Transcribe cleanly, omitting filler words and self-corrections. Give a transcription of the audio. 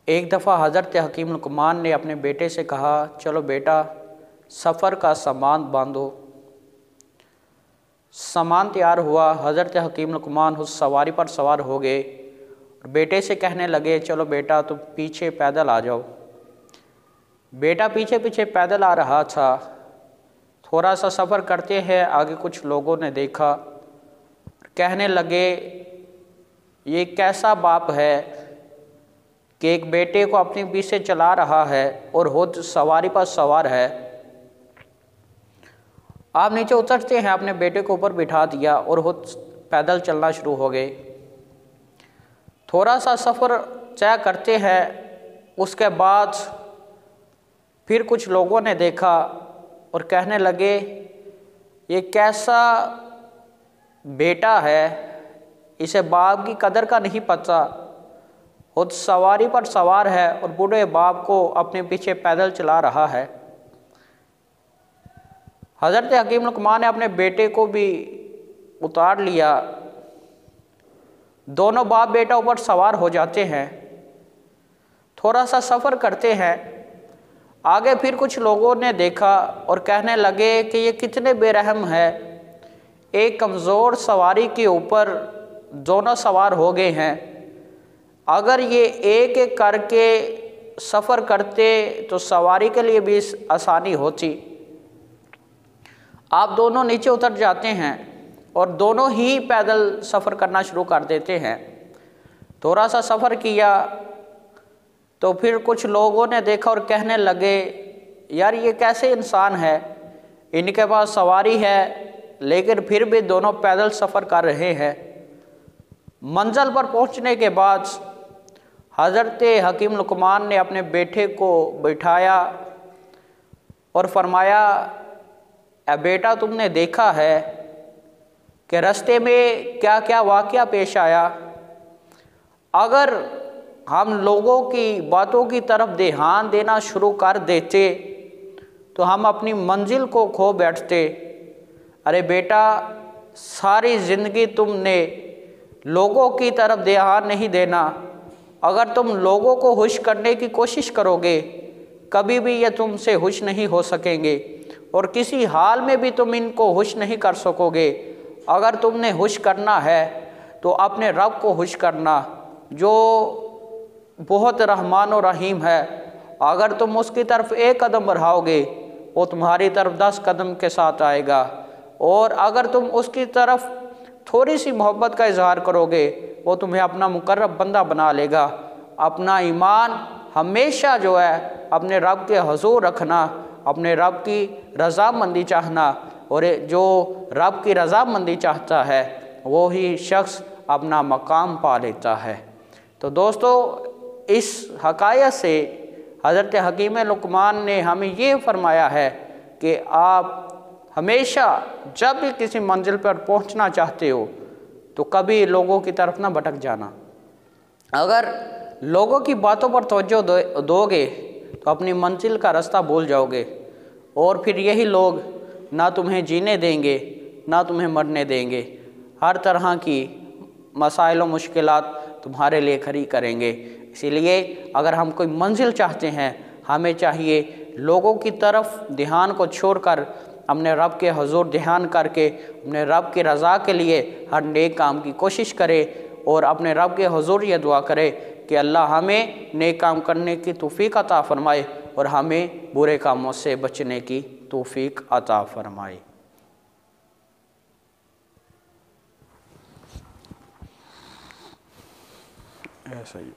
एक दफ़ा हज़रत हकीम लुकमान ने अपने बेटे से कहा, चलो बेटा सफ़र का सामान बांधो। सामान तैयार हुआ। हज़रत हकीम लुकमान उस सवारी पर सवार हो गए। बेटे से कहने लगे, चलो बेटा तुम पीछे पैदल आ जाओ। बेटा पीछे पीछे पैदल आ रहा था। थोड़ा सा सफ़र करते हैं आगे कुछ लोगों ने देखा, कहने लगे ये कैसा बाप है कि एक बेटे को अपने पीछे चला रहा है और खुद सवारी पर सवार है। आप नीचे उतरते हैं, अपने बेटे को ऊपर बिठा दिया और खुद पैदल चलना शुरू हो गए। थोड़ा सा सफ़र तय करते हैं, उसके बाद फिर कुछ लोगों ने देखा और कहने लगे ये कैसा बेटा है, इसे बाप की कदर का नहीं पता, खुद सवारी पर सवार है और बूढ़े बाप को अपने पीछे पैदल चला रहा है। हज़रत हकीम लुकमान ने अपने बेटे को भी उतार लिया। दोनों बाप बेटा ऊपर सवार हो जाते हैं। थोड़ा सा सफ़र करते हैं, आगे फिर कुछ लोगों ने देखा और कहने लगे कि ये कितने बेरहम है, एक कमज़ोर सवारी के ऊपर दोनों सवार हो गए हैं। अगर ये एक एक करके सफ़र करते तो सवारी के लिए भी आसानी होती। आप दोनों नीचे उतर जाते हैं और दोनों ही पैदल सफ़र करना शुरू कर देते हैं। थोड़ा सा सफ़र किया तो फिर कुछ लोगों ने देखा और कहने लगे यार ये कैसे इंसान है, इनके पास सवारी है लेकिन फिर भी दोनों पैदल सफ़र कर रहे हैं। मंजिल पर पहुंचने के बाद हज़रत हकीम लुकमान ने अपने बेटे को बिठाया और फरमाया, ए बेटा तुमने देखा है कि रास्ते में क्या क्या वाक़या पेश आया। अगर हम लोगों की बातों की तरफ ध्यान देना शुरू कर देते तो हम अपनी मंजिल को खो बैठते। अरे बेटा सारी ज़िंदगी तुमने लोगों की तरफ ध्यान नहीं देना। अगर तुम लोगों को खुश करने की कोशिश करोगे कभी भी ये तुमसे खुश नहीं हो सकेंगे और किसी हाल में भी तुम इनको खुश नहीं कर सकोगे। अगर तुमने खुश करना है तो अपने रब को खुश करना जो बहुत रहमान और रहीम है। अगर तुम उसकी तरफ एक कदम बढ़ाओगे वो तुम्हारी तरफ 10 कदम के साथ आएगा, और अगर तुम उसकी तरफ थोड़ी सी मोहब्बत का इजहार करोगे वो तुम्हें अपना मुकर्रब बंदा बना लेगा। अपना ईमान हमेशा जो है अपने रब के हुजूर रखना, अपने रब की रज़ामंदी चाहना, और जो रब की रज़ामंदी चाहता है वो ही शख्स अपना मकाम पा लेता है। तो दोस्तों इस हकायत से हज़रत हकीम लुकमान ने हमें ये फरमाया है कि आप हमेशा जब भी किसी मंजिल पर पहुंचना चाहते हो तो कभी लोगों की तरफ ना भटक जाना। अगर लोगों की बातों पर तवज्जो दोगे तो अपनी मंजिल का रास्ता भूल जाओगे और फिर यही लोग ना तुम्हें जीने देंगे ना तुम्हें मरने देंगे। हर तरह की मसाइल व मुश्किलात तुम्हारे लिए खड़ी करेंगे। इसीलिए अगर हम कोई मंजिल चाहते हैं हमें चाहिए लोगों की तरफ ध्यान को छोड़कर अपने रब के हुजूर ध्यान करके अपने रब की रज़ा के लिए हर नेक काम की कोशिश करे और अपने रब के हुजूर ये दुआ करे कि अल्लाह हमें नेक काम करने की तौफीक अता फरमाए और हमें बुरे कामों से बचने की तौफीक अता फरमाए। ऐसा ही